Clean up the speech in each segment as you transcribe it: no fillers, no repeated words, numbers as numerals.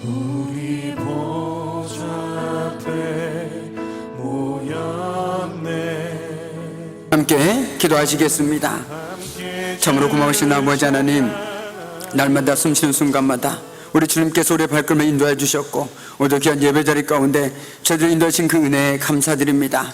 우리 보좌 앞에 모였네. 함께 기도하시겠습니다. 참으로 고마우신 아버지 하나님, 날마다 숨쉬는 순간마다 우리 주님께서 우리의 발걸음을 인도해 주셨고 오늘 귀한 예배자리 가운데 저희들 인도하신 그 은혜에 감사드립니다.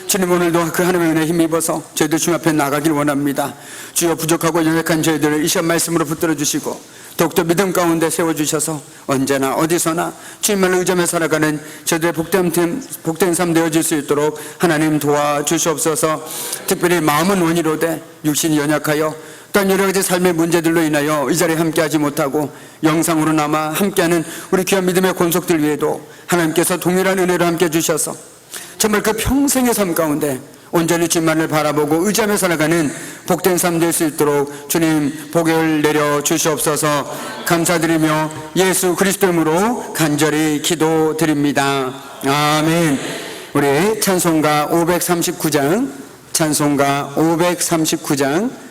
주님, 오늘도 그 하나님의 은혜에 힘입어서 저희들 주님 앞에 나가길 원합니다. 주여, 부족하고 연약한 저희들을 이 시간 말씀으로 붙들어 주시고 더욱더 믿음 가운데 세워주셔서 언제나 어디서나 주님만을 의지하며 살아가는 저희들의 복된 삶 되어질 수 있도록 하나님 도와주시옵소서. 특별히 마음은 원이로되 육신이 연약하여 또한 여러 가지 삶의 문제들로 인하여 이 자리에 함께하지 못하고 영상으로나마 함께하는 우리 귀한 믿음의 권속들 위에도 하나님께서 동일한 은혜를 함께 주셔서 정말 그 평생의 삶 가운데 온전히 주님만을 바라보고 의지하며 살아가는 복된 삶 될 수 있도록 주님 복을 내려 주시옵소서. 감사드리며 예수 그리스도 이름으로 간절히 기도드립니다. 아멘. 우리 찬송가 539장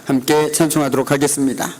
함께 찬송하도록 하겠습니다.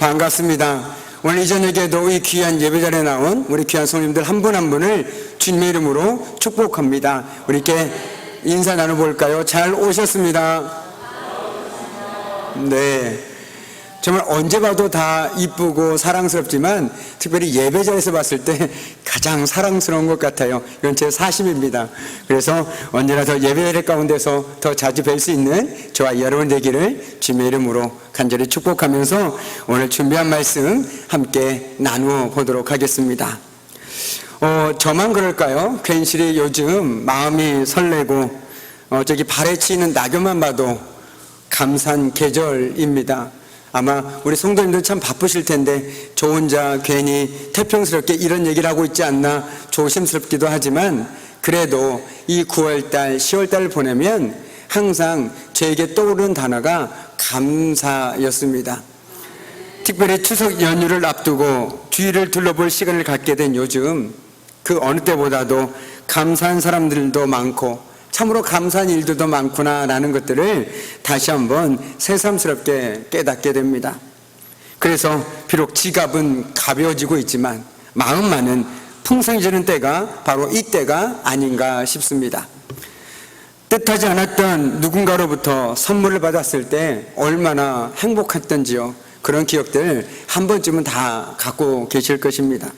반갑습니다. 오늘 이 저녁에도 이 귀한 예배자리에 나온 우리 귀한 성님들 한 분 한 분을 주님의 이름으로 축복합니다. 우리 이렇게 인사 나눠볼까요? 잘 오셨습니다. 네. 정말 언제 봐도 다 이쁘고 사랑스럽지만 특별히 예배자에서 봤을 때 가장 사랑스러운 것 같아요. 이건 제 사심입니다. 그래서 언제나 더 예배자리 가운데서 더 자주 뵐 수 있는 저와 여러분 되기를 주님의 이름으로 간절히 축복하면서 오늘 준비한 말씀 함께 나누어 보도록 하겠습니다. 저만 그럴까요? 괜시리 요즘 마음이 설레고 저기 발에 치이는 낙엽만 봐도 감사한 계절입니다. 아마 우리 성도님들 참 바쁘실 텐데 저 혼자 괜히 태평스럽게 이런 얘기를 하고 있지 않나 조심스럽기도 하지만 그래도 이 9월달, 10월달을 보내면 항상 저에게 떠오르는 단어가 감사였습니다. 특별히 추석 연휴를 앞두고 주위를 둘러볼 시간을 갖게 된 요즘 그 어느 때보다도 감사한 사람들도 많고 참으로 감사한 일들도 많구나라는 것들을 다시 한번 새삼스럽게 깨닫게 됩니다. 그래서 비록 지갑은 가벼워지고 있지만 마음만은 풍성해지는 때가 바로 이때가 아닌가 싶습니다. 뜻하지 않았던 누군가로부터 선물을 받았을 때 얼마나 행복했던지요. 그런 기억들 한 번쯤은 다 갖고 계실 것입니다.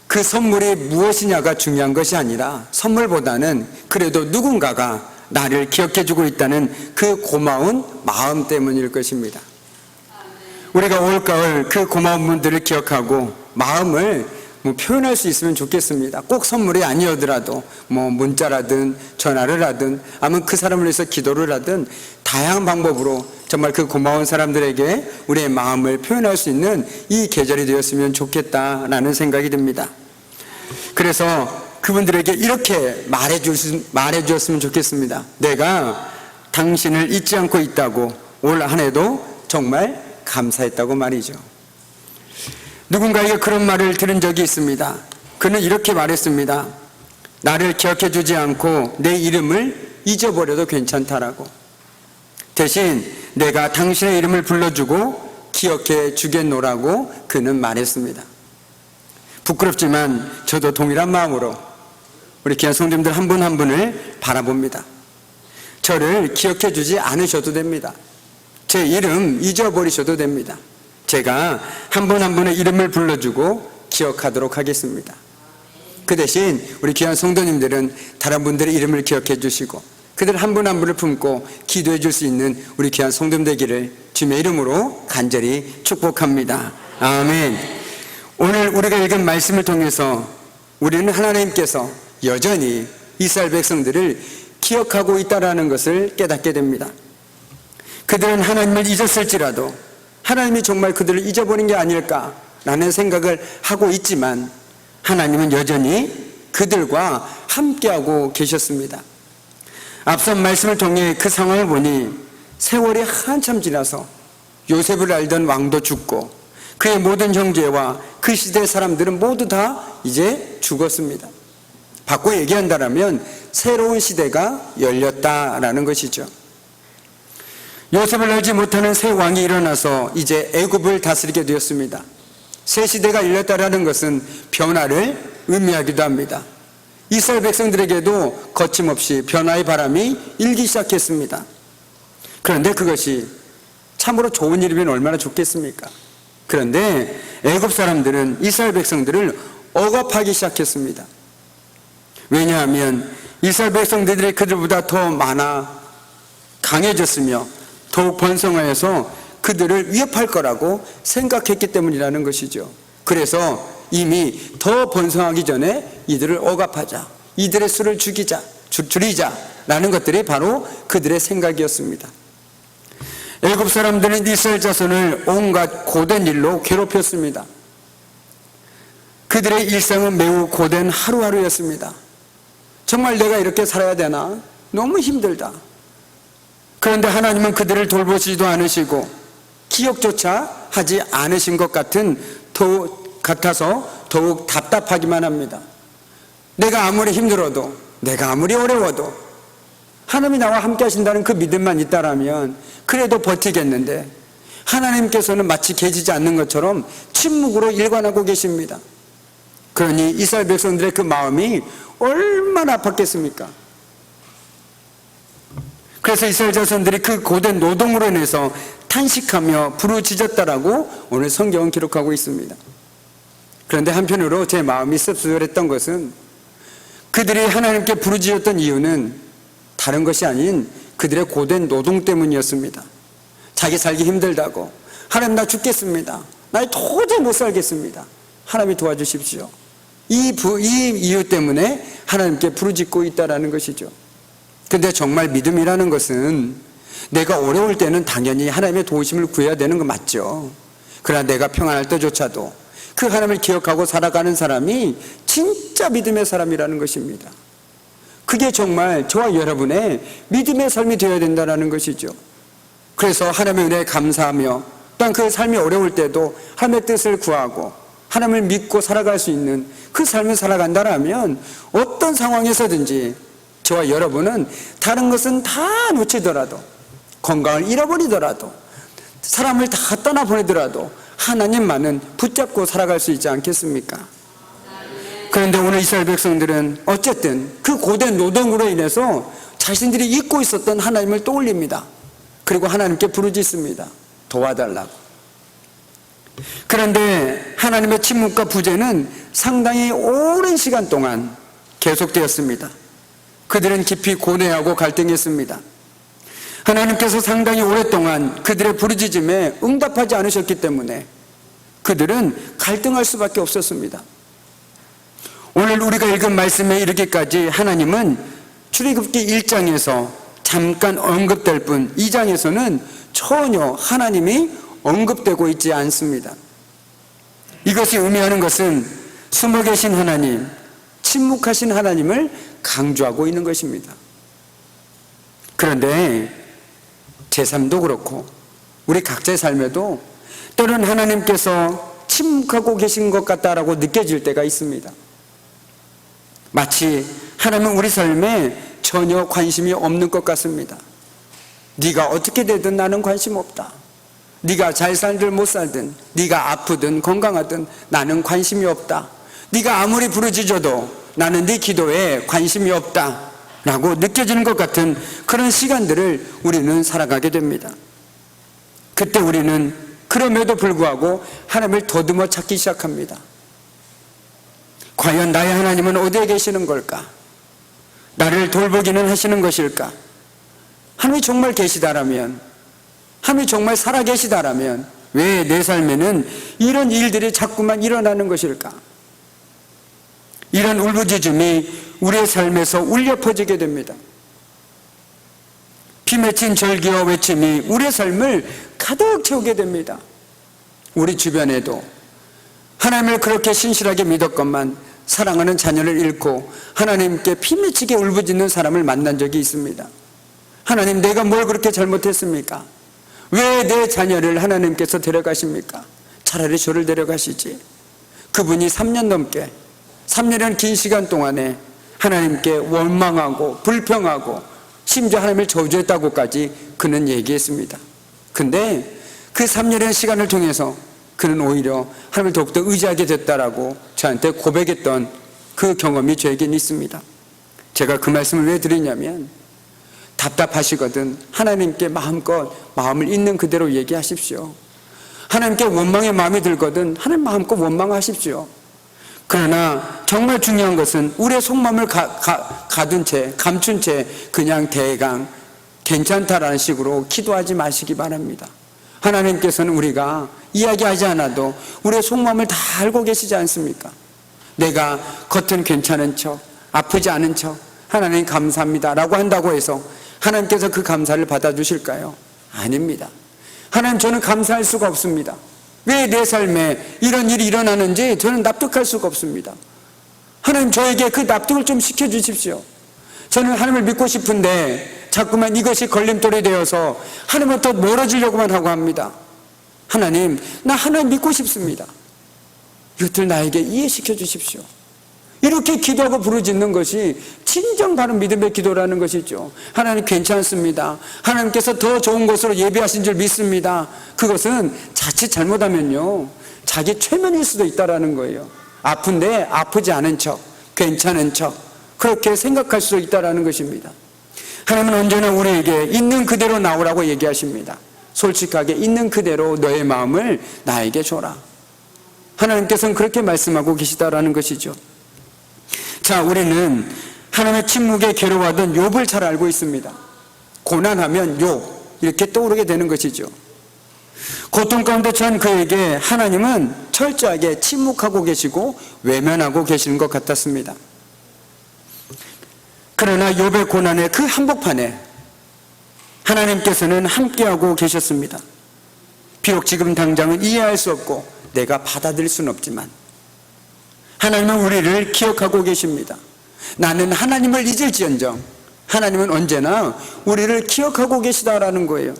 그 선물이 무엇이냐가 중요한 것이 아니라 선물보다는 그래도 누군가가 나를 기억해주고 있다는 그 고마운 마음 때문일 것입니다. 우리가 올가을 그 고마운 분들을 기억하고 마음을 표현할 수 있으면 좋겠습니다. 꼭 선물이 아니어더라도 문자라든 전화를 하든 아니면 그 사람을 위해서 기도를 하든 다양한 방법으로 정말 그 고마운 사람들에게 우리의 마음을 표현할 수 있는 이 계절이 되었으면 좋겠다라는 생각이 듭니다. 그래서 그분들에게 이렇게 말해주었으면 좋겠습니다. 내가 당신을 잊지 않고 있다고 올 한 해도 정말 감사했다고 말이죠. 누군가에게 그런 말을 들은 적이 있습니다. 그는 이렇게 말했습니다. 나를 기억해 주지 않고 내 이름을 잊어버려도 괜찮다라고. 대신 내가 당신의 이름을 불러주고 기억해 주겠노라고 그는 말했습니다. 부끄럽지만 저도 동일한 마음으로 우리 귀한 성도님들 한 분 한 분을 바라봅니다. 저를 기억해 주지 않으셔도 됩니다. 제 이름 잊어버리셔도 됩니다. 제가 한 분 한 분의 이름을 불러주고 기억하도록 하겠습니다. 그 대신 우리 귀한 성도님들은 다른 분들의 이름을 기억해 주시고 그들 한 분 한 분을 품고 기도해 줄 수 있는 우리 귀한 성도님 되기를 주님의 이름으로 간절히 축복합니다. 아멘. 오늘 우리가 읽은 말씀을 통해서 우리는 하나님께서 여전히 이스라엘 백성들을 기억하고 있다는 것을 깨닫게 됩니다. 그들은 하나님을 잊었을지라도 하나님이 정말 그들을 잊어버린 게 아닐까라는 생각을 하고 있지만 하나님은 여전히 그들과 함께하고 계셨습니다. 앞선 말씀을 통해 그 상황을 보니 세월이 한참 지나서 요셉을 알던 왕도 죽고 그의 모든 형제와 그 시대의 사람들은 모두 다 이제 죽었습니다. 바꿔 얘기한다면 새로운 시대가 열렸다라는 것이죠. 요셉을 알지 못하는 새 왕이 일어나서 이제 애굽을 다스리게 되었습니다. 새 시대가 열렸다라는 것은 변화를 의미하기도 합니다. 이스라엘 백성들에게도 거침없이 변화의 바람이 일기 시작했습니다. 그런데 그것이 참으로 좋은 일이면 얼마나 좋겠습니까? 그런데 애굽 사람들은 이스라엘 백성들을 억압하기 시작했습니다. 왜냐하면 이스라엘 백성들이 그들보다 더 많아 강해졌으며 더욱 번성하여서 그들을 위협할 거라고 생각했기 때문이라는 것이죠. 그래서 이미 더 번성하기 전에 이들을 억압하자, 이들의 수를 줄이자라는 것들이 바로 그들의 생각이었습니다. 애굽 사람들은 이스라엘 자손을 온갖 고된 일로 괴롭혔습니다. 그들의 일상은 매우 고된 하루하루였습니다. 정말 내가 이렇게 살아야 되나? 너무 힘들다. 그런데 하나님은 그들을 돌보시지도 않으시고 기억조차 하지 않으신 것 같아서 더욱 답답하기만 합니다. 내가 아무리 힘들어도, 내가 아무리 어려워도 하나님이 나와 함께 하신다는 그 믿음만 있다라면 그래도 버티겠는데 하나님께서는 마치 계시지 않는 것처럼 침묵으로 일관하고 계십니다. 그러니 이스라엘 백성들의 그 마음이 얼마나 아팠겠습니까? 그래서 이스라엘 자손들이 그 고된 노동으로 인해서 탄식하며 부르짖었다라고 오늘 성경은 기록하고 있습니다. 그런데 한편으로 제 마음이 씁쓸했던 것은 그들이 하나님께 부르짖었던 이유는 다른 것이 아닌 그들의 고된 노동 때문이었습니다. 자기 살기 힘들다고, 하나님 나 죽겠습니다, 나 도저히 못 살겠습니다, 하나님이 도와주십시오, 이 이유 때문에 하나님께 부르짖고 있다라는 것이죠. 근데 정말 믿음이라는 것은 내가 어려울 때는 당연히 하나님의 도우심을 구해야 되는 거 맞죠. 그러나 내가 평안할 때조차도 그 하나님을 기억하고 살아가는 사람이 진짜 믿음의 사람이라는 것입니다. 그게 정말 저와 여러분의 믿음의 삶이 되어야 된다는 것이죠. 그래서 하나님의 은혜에 감사하며 또한 그 삶이 어려울 때도 하나님의 뜻을 구하고 하나님을 믿고 살아갈 수 있는 그 삶을 살아간다면 어떤 상황에서든지 저와 여러분은 다른 것은 다 놓치더라도, 건강을 잃어버리더라도, 사람을 다 떠나보내더라도 하나님만은 붙잡고 살아갈 수 있지 않겠습니까? 그런데 오늘 이스라엘 백성들은 어쨌든 그 고된 노동으로 인해서 자신들이 잊고 있었던 하나님을 떠올립니다. 그리고 하나님께 부르짖습니다. 도와달라고. 그런데 하나님의 침묵과 부재는 상당히 오랜 시간 동안 계속되었습니다. 그들은 깊이 고뇌하고 갈등했습니다. 하나님께서 상당히 오랫동안 그들의 부르짖음에 응답하지 않으셨기 때문에 그들은 갈등할 수밖에 없었습니다. 오늘 우리가 읽은 말씀에 이르기까지 하나님은 출애굽기 1장에서 잠깐 언급될 뿐 2장에서는 전혀 하나님이 언급되고 있지 않습니다. 이것이 의미하는 것은 숨어 계신 하나님, 침묵하신 하나님을 강조하고 있는 것입니다. 그런데 제 삶도 그렇고 우리 각자의 삶에도 때로는 하나님께서 침묵하고 계신 것 같다라고 느껴질 때가 있습니다. 마치 하나님은 우리 삶에 전혀 관심이 없는 것 같습니다. 네가 어떻게 되든 나는 관심 없다. 네가 잘 살든 못 살든, 네가 아프든 건강하든 나는 관심이 없다. 네가 아무리 부르짖어도 나는 네 기도에 관심이 없다 라고 느껴지는 것 같은 그런 시간들을 우리는 살아가게 됩니다. 그때 우리는 그럼에도 불구하고 하나님을 더듬어 찾기 시작합니다. 과연 나의 하나님은 어디에 계시는 걸까? 나를 돌보기는 하시는 것일까? 하나님이 정말 계시다라면, 하나님이 정말 살아계시다라면 왜 내 삶에는 이런 일들이 자꾸만 일어나는 것일까? 이런 울부짖음이 우리의 삶에서 울려 퍼지게 됩니다. 피 맺힌 절기와 외침이 우리의 삶을 가득 채우게 됩니다. 우리 주변에도 하나님을 그렇게 신실하게 믿었건만 사랑하는 자녀를 잃고 하나님께 피 맺히게 울부짖는 사람을 만난 적이 있습니다. 하나님, 내가 뭘 그렇게 잘못했습니까? 왜 내 자녀를 하나님께서 데려가십니까? 차라리 저를 데려가시지. 그분이 3년 넘게, 3년이라는 긴 시간 동안에 하나님께 원망하고 불평하고 심지어 하나님을 저주했다고까지 그는 얘기했습니다. 근데 그 3년의 시간을 통해서 그는 오히려 하나님을 더욱더 의지하게 됐다라고 저한테 고백했던 그 경험이 저에겐 있습니다. 제가 그 말씀을 왜 드리냐면, 답답하시거든 하나님께 마음껏 마음을 있는 그대로 얘기하십시오. 하나님께 원망의 마음이 들거든 하나님 마음껏 원망하십시오. 그러나 정말 중요한 것은 우리의 속마음을 가둔 채, 감춘 채 그냥 대강 괜찮다라는 식으로 기도하지 마시기 바랍니다. 하나님께서는 우리가 이야기하지 않아도 우리의 속마음을 다 알고 계시지 않습니까? 내가 겉은 괜찮은 척, 아프지 않은 척 하나님 감사합니다 라고 한다고 해서 하나님께서 그 감사를 받아주실까요? 아닙니다. 하나님, 저는 감사할 수가 없습니다. 왜 내 삶에 이런 일이 일어나는지 저는 납득할 수가 없습니다. 하나님, 저에게 그 납득을 좀 시켜주십시오. 저는 하나님을 믿고 싶은데 자꾸만 이것이 걸림돌이 되어서 하나님부터 멀어지려고만 하고 합니다. 하나님, 나 하나님 믿고 싶습니다. 이것들 나에게 이해시켜 주십시오. 이렇게 기도하고 부르짖는 것이 진정 바른 믿음의 기도라는 것이죠. 하나님 괜찮습니다. 하나님께서 더 좋은 것으로 예비하신 줄 믿습니다. 그것은 자칫 잘못하면요, 자기 최면일 수도 있다라는 거예요. 아픈데 아프지 않은 척, 괜찮은 척, 그렇게 생각할 수 있다라는 것입니다. 하나님은 언제나 우리에게 있는 그대로 나오라고 얘기하십니다. 솔직하게 있는 그대로 너의 마음을 나에게 줘라. 하나님께서는 그렇게 말씀하고 계시다라는 것이죠. 자, 우리는 하나님의 침묵에 괴로워하던 욥을 잘 알고 있습니다. 고난하면 욥, 이렇게 떠오르게 되는 것이죠. 고통 가운데 처한 그에게 하나님은 철저하게 침묵하고 계시고 외면하고 계시는 것 같았습니다. 그러나 욥의 고난의 그 한복판에 하나님께서는 함께하고 계셨습니다. 비록 지금 당장은 이해할 수 없고 내가 받아들일 수는 없지만 하나님은 우리를 기억하고 계십니다. 나는 하나님을 잊을지언정 하나님은 언제나 우리를 기억하고 계시다라는 거예요.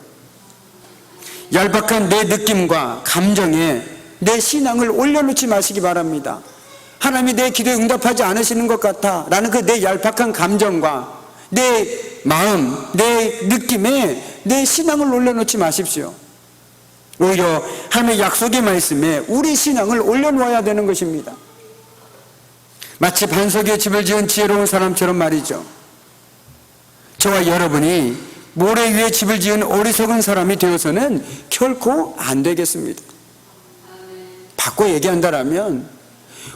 얄팍한 내 느낌과 감정에 내 신앙을 올려놓지 마시기 바랍니다. 하나님이 내 기도에 응답하지 않으시는 것 같아 라는 그 내 얄팍한 감정과 내 마음, 내 느낌에 내 신앙을 올려놓지 마십시오. 오히려 하나님의 약속의 말씀에 우리 신앙을 올려놓아야 되는 것입니다. 마치 반석 위에 집을 지은 지혜로운 사람처럼 말이죠. 저와 여러분이 모래 위에 집을 지은 어리석은 사람이 되어서는 결코 안 되겠습니다. 바꿔 얘기한다면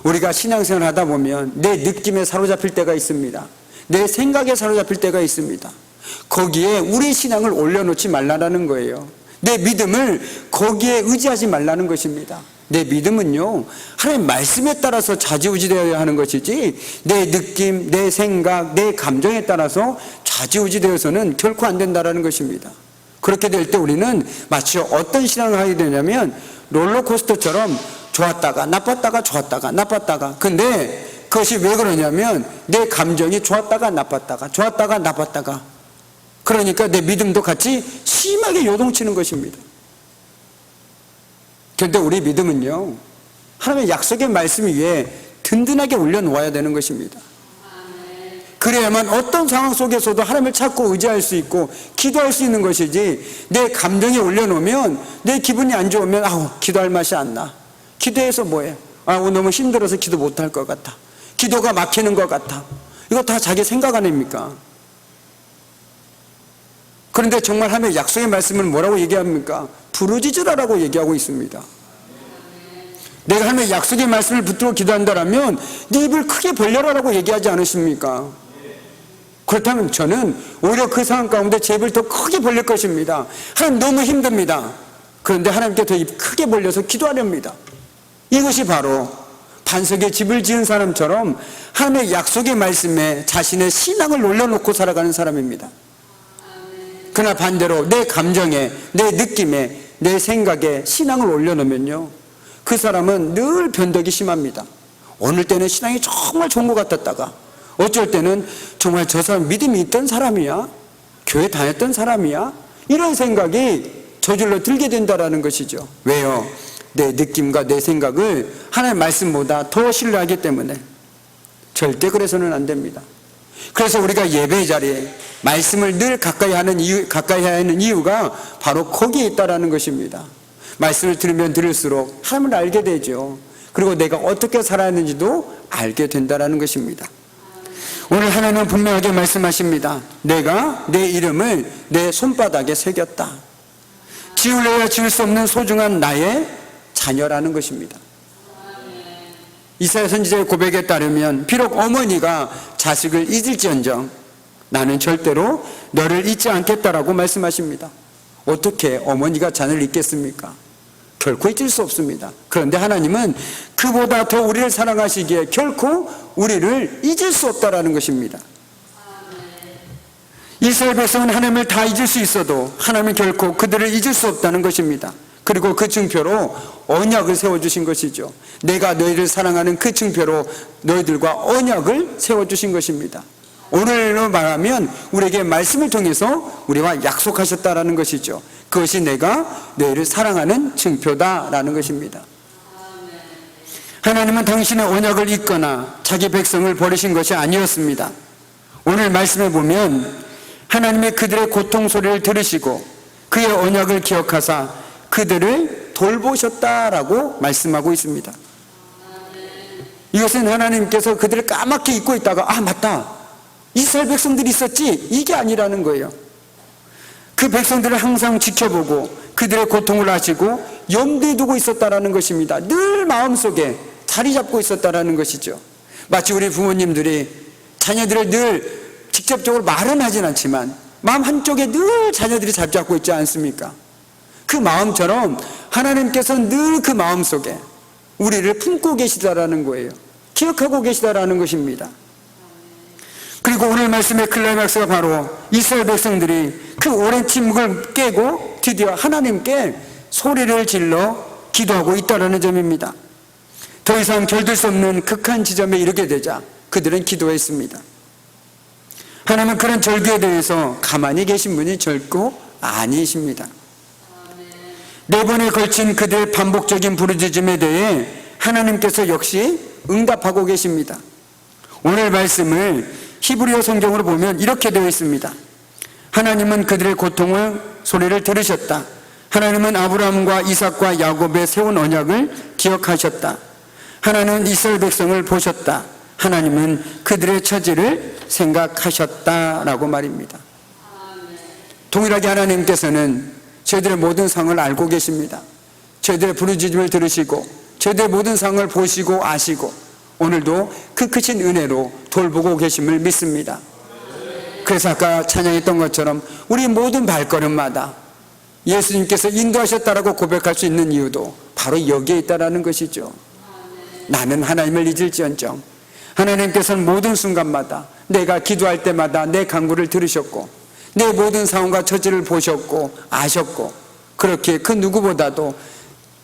우리가 신앙생활 하다 보면 내 느낌에 사로잡힐 때가 있습니다. 내 생각에 사로잡힐 때가 있습니다. 거기에 우리 신앙을 올려놓지 말라는 거예요. 내 믿음을 거기에 의지하지 말라는 것입니다. 내 믿음은요, 하나님 말씀에 따라서 좌지우지되어야 하는 것이지 내 느낌, 내 생각, 내 감정에 따라서 좌지우지되어서는 결코 안 된다는 것입니다. 그렇게 될 때 우리는 마치 어떤 신앙을 하게 되냐면 롤러코스터처럼 좋았다가 나빴다가 좋았다가 나빴다가, 근데 그것이 왜 그러냐면 내 감정이 좋았다가 나빴다가 좋았다가 나빴다가, 그러니까 내 믿음도 같이 심하게 요동치는 것입니다. 그런데 우리 믿음은요, 하나님의 약속의 말씀 위에 든든하게 올려놓아야 되는 것입니다. 그래야만 어떤 상황 속에서도 하나님을 찾고 의지할 수 있고 기도할 수 있는 것이지, 내 감정에 올려놓으면 내 기분이 안 좋으면 아우 기도할 맛이 안 나. 기도해서 뭐해? 아우 너무 힘들어서 기도 못할 것 같아. 기도가 막히는 것 같아. 이거 다 자기 생각 아닙니까? 그런데 정말 하나님의 약속의 말씀을 뭐라고 얘기합니까? 부르짖으라라고 얘기하고 있습니다. 내가 하나님의 약속의 말씀을 붙들고 기도한다면 네 입을 크게 벌려라라고 얘기하지 않으십니까? 그렇다면 저는 오히려 그 상황 가운데 제 입을 더 크게 벌릴 것입니다. 하나님 너무 힘듭니다. 그런데 하나님께 더 입 크게 벌려서 기도하렵니다. 이것이 바로 반석에 집을 지은 사람처럼 하나님의 약속의 말씀에 자신의 신앙을 올려놓고 살아가는 사람입니다. 그러나 반대로 내 감정에, 내 느낌에, 내 생각에 신앙을 올려놓으면요, 그 사람은 늘 변덕이 심합니다. 어느 때는 신앙이 정말 좋은 것 같았다가 어쩔 때는 정말 저 사람 믿음이 있던 사람이야? 교회 다녔던 사람이야? 이런 생각이 저절로 들게 된다는 것이죠. 왜요? 내 느낌과 내 생각을 하나님의 말씀보다 더 신뢰하기 때문에. 절대 그래서는 안 됩니다. 그래서 우리가 예배의 자리에 말씀을 늘 가까이 해야 하는 이유가 바로 거기에 있다는 것입니다. 말씀을 들으면 들을수록 하나님을 알게 되죠. 그리고 내가 어떻게 살아야 하는지도 알게 된다는 것입니다. 오늘 하나님은 분명하게 말씀하십니다. 내가 내 이름을 내 손바닥에 새겼다. 지울래야 지울 수 없는 소중한 나의 자녀라는 것입니다. 이사야 선지자의 고백에 따르면 비록 어머니가 자식을 잊을지언정 나는 절대로 너를 잊지 않겠다라고 말씀하십니다. 어떻게 어머니가 자녀를 잊겠습니까? 결코 잊을 수 없습니다. 그런데 하나님은 그보다 더 우리를 사랑하시기에 결코 우리를 잊을 수 없다라는 것입니다. 이스라엘 백성은 하나님을 다 잊을 수 있어도 하나님은 결코 그들을 잊을 수 없다는 것입니다. 그리고 그 증표로 언약을 세워주신 것이죠. 내가 너희를 사랑하는 그 증표로 너희들과 언약을 세워주신 것입니다. 오늘로 말하면 우리에게 말씀을 통해서 우리와 약속하셨다라는 것이죠. 그것이 내가 너희를 사랑하는 증표다라는 것입니다. 하나님은 당신의 언약을 잊거나 자기 백성을 버리신 것이 아니었습니다. 오늘 말씀에 보면 하나님이 그들의 고통 소리를 들으시고 그의 언약을 기억하사 그들을 돌보셨다라고 말씀하고 있습니다. 이것은 하나님께서 그들을 까맣게 잊고 있다가 맞다, 이스라엘 백성들이 있었지, 이게 아니라는 거예요. 그 백성들을 항상 지켜보고 그들의 고통을 아시고 염두에 두고 있었다라는 것입니다. 늘 마음속에 자리 잡고 있었다라는 것이죠. 마치 우리 부모님들이 자녀들을 늘 직접적으로 말은 하진 않지만 마음 한쪽에 늘 자녀들이 자리 잡고 있지 않습니까? 그 마음처럼 하나님께서 늘 그 마음속에 우리를 품고 계시다라는 거예요. 기억하고 계시다라는 것입니다. 그리고 오늘 말씀의 클라이막스가 바로 이스라엘 백성들이 그 오랜 침묵을 깨고 드디어 하나님께 소리를 질러 기도하고 있다는 점입니다. 더 이상 결들 수 없는 극한 지점에 이르게 되자 그들은 기도했습니다. 하나님은 그런 절규에 대해서 가만히 계신 분이 결코 아니십니다. 4번에 걸친 그들의 반복적인 부르짖음에 대해 하나님께서 역시 응답하고 계십니다. 오늘 말씀을 히브리어 성경으로 보면 이렇게 되어 있습니다. 하나님은 그들의 고통을 소리를 들으셨다. 하나님은 아브라함과 이삭과 야곱의 세운 언약을 기억하셨다. 하나님은 이스라엘 백성을 보셨다. 하나님은 그들의 처지를 생각하셨다라고 말입니다. 동일하게 하나님께서는 저희들의 모든 상을 알고 계십니다. 저희들의 부르짖음을 들으시고 저희들의 모든 상을 보시고 아시고 오늘도 그 크신 은혜로 돌보고 계심을 믿습니다. 그래서 아까 찬양했던 것처럼 우리 모든 발걸음마다 예수님께서 인도하셨다라고 고백할 수 있는 이유도 바로 여기에 있다라는 것이죠. 나는 하나님을 잊을지언정 하나님께서는 모든 순간마다 내가 기도할 때마다 내 간구를 들으셨고 내 모든 상황과 처지를 보셨고 아셨고 그렇게 그 누구보다도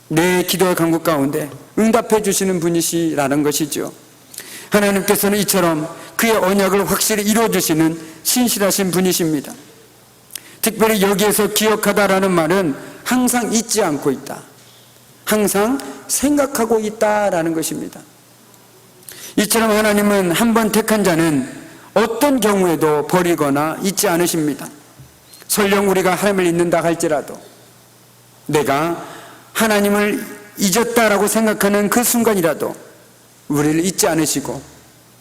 내 기도와 간구 가운데 응답해 주시는 분이시라는 것이죠. 하나님께서는 이처럼 그의 언약을 확실히 이루어 주시는 신실하신 분이십니다. 특별히 여기에서 기억하다라는 말은 항상 잊지 않고 있다, 항상 생각하고 있다라는 것입니다. 이처럼 하나님은 한 번 택한 자는 어떤 경우에도 버리거나 잊지 않으십니다. 설령 우리가 하나님을 잊는다 할지라도 내가 하나님을 잊었다라고 생각하는 그 순간이라도 우리를 잊지 않으시고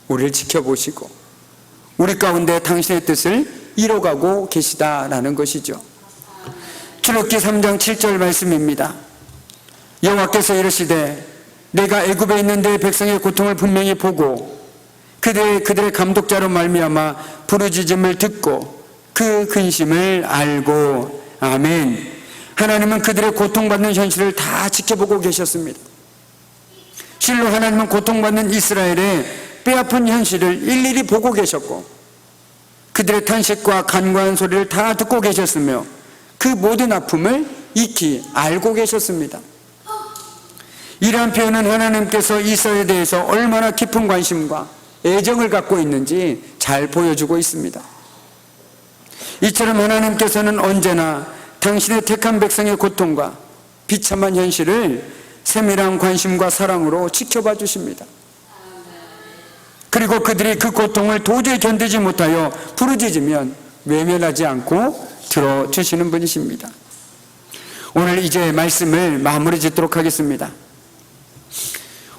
우리를 지켜보시고 우리 가운데 당신의 뜻을 이뤄가고 계시다라는 것이죠. 출애굽기 3장 7절 말씀입니다. 여호와께서 이르시되 내가 애굽에 있는 내 백성의 고통을 분명히 보고 그들의 감독자로 말미암아 부르짖음을 듣고 그 근심을 알고. 아멘. 하나님은 그들의 고통받는 현실을 다 지켜보고 계셨습니다. 실로 하나님은 고통받는 이스라엘의 뼈아픈 현실을 일일이 보고 계셨고 그들의 탄식과 간과한 소리를 다 듣고 계셨으며 그 모든 아픔을 익히 알고 계셨습니다. 이러한 표현은 하나님께서 이스라엘에 대해서 얼마나 깊은 관심과 애정을 갖고 있는지 잘 보여주고 있습니다. 이처럼 하나님께서는 언제나 당신의 택한 백성의 고통과 비참한 현실을 세밀한 관심과 사랑으로 지켜봐 주십니다. 그리고 그들이 그 고통을 도저히 견디지 못하여 부르짖으면 외면하지 않고 들어주시는 분이십니다. 오늘 이제 말씀을 마무리 짓도록 하겠습니다.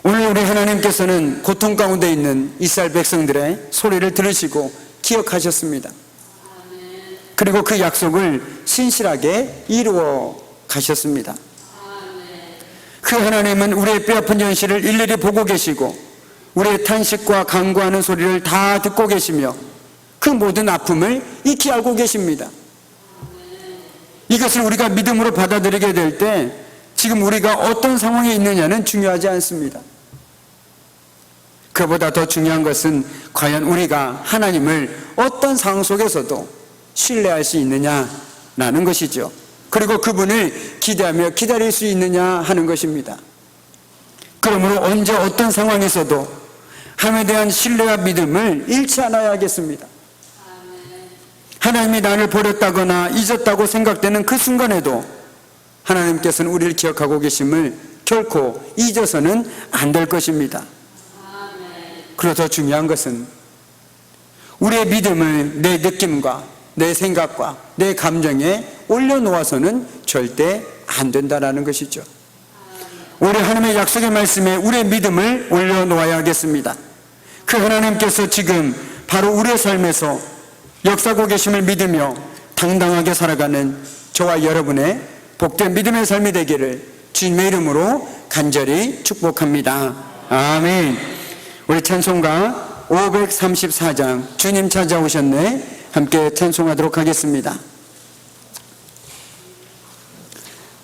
오늘 우리 하나님께서는 고통 가운데 있는 이스라엘 백성들의 소리를 들으시고 기억하셨습니다. 그리고 그 약속을 신실하게 이루어 가셨습니다. 그 하나님은 우리의 뼈아픈 현실을 일일이 보고 계시고 우리의 탄식과 간구하는 소리를 다 듣고 계시며 그 모든 아픔을 익히 알고 계십니다. 이것을 우리가 믿음으로 받아들이게 될 때 지금 우리가 어떤 상황에 있느냐는 중요하지 않습니다. 그보다 더 중요한 것은 과연 우리가 하나님을 어떤 상황 속에서도 신뢰할 수 있느냐라는 것이죠. 그리고 그분을 기대하며 기다릴 수 있느냐 하는 것입니다. 그러므로 언제 어떤 상황에서도 하나님에 대한 신뢰와 믿음을 잃지 않아야 하겠습니다. 하나님이 나를 버렸다거나 잊었다고 생각되는 그 순간에도 하나님께서는 우리를 기억하고 계심을 결코 잊어서는 안 될 것입니다. 그리고 더 중요한 것은 우리의 믿음을 내 느낌과 내 생각과 내 감정에 올려놓아서는 절대 안 된다는 것이죠. 우리 하나님의 약속의 말씀에 우리의 믿음을 올려놓아야 하겠습니다. 그 하나님께서 지금 바로 우리의 삶에서 역사하고 계심을 믿으며 당당하게 살아가는 저와 여러분의 복된 믿음의 삶이 되기를 주님의 이름으로 간절히 축복합니다. 아멘. 우리 찬송가 534장 주님 찾아오셨네 함께 찬송하도록 하겠습니다.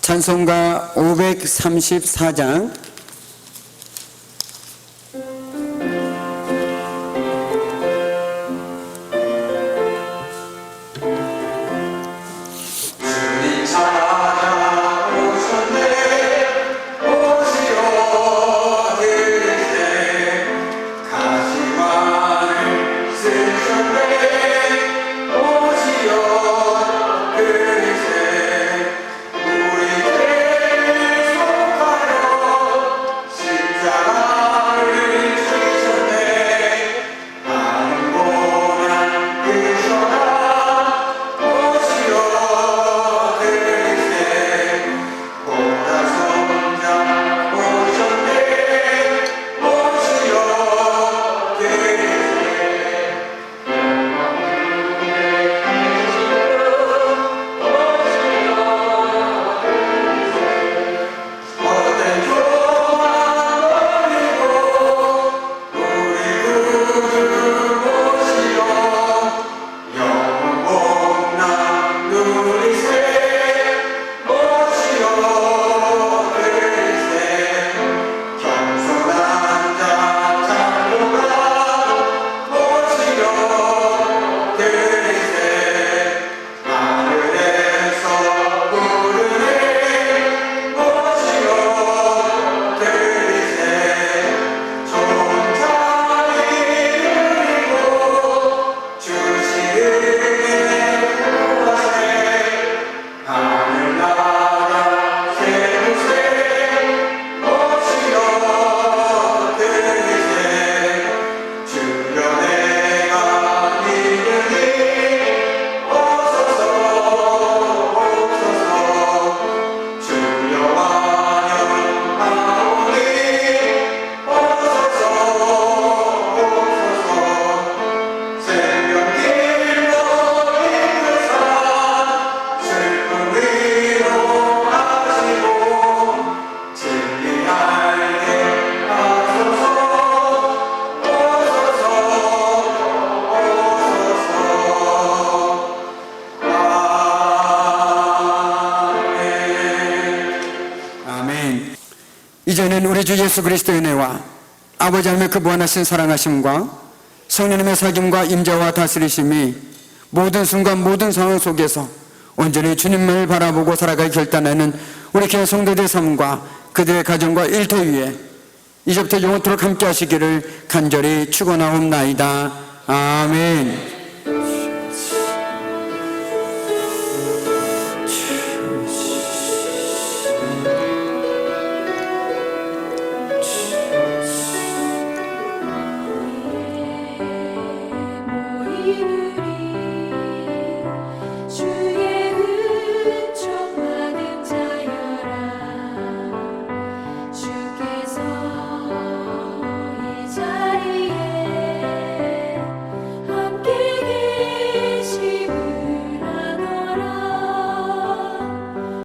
찬송가 534장 이제는 우리 주 예수 그리스도의 은혜와 아버지 하나님의 그 무한하신 사랑하심과 성령님의 사귐과 임재와 다스리심이 모든 순간 모든 상황 속에서 온전히 주님을 바라보고 살아갈 결단하는 우리 교회 성도들의 삶과 그들의 가정과 일터 위에 이제부터 영원토록 함께 하시기를 간절히 축원하옵나이다. 아멘.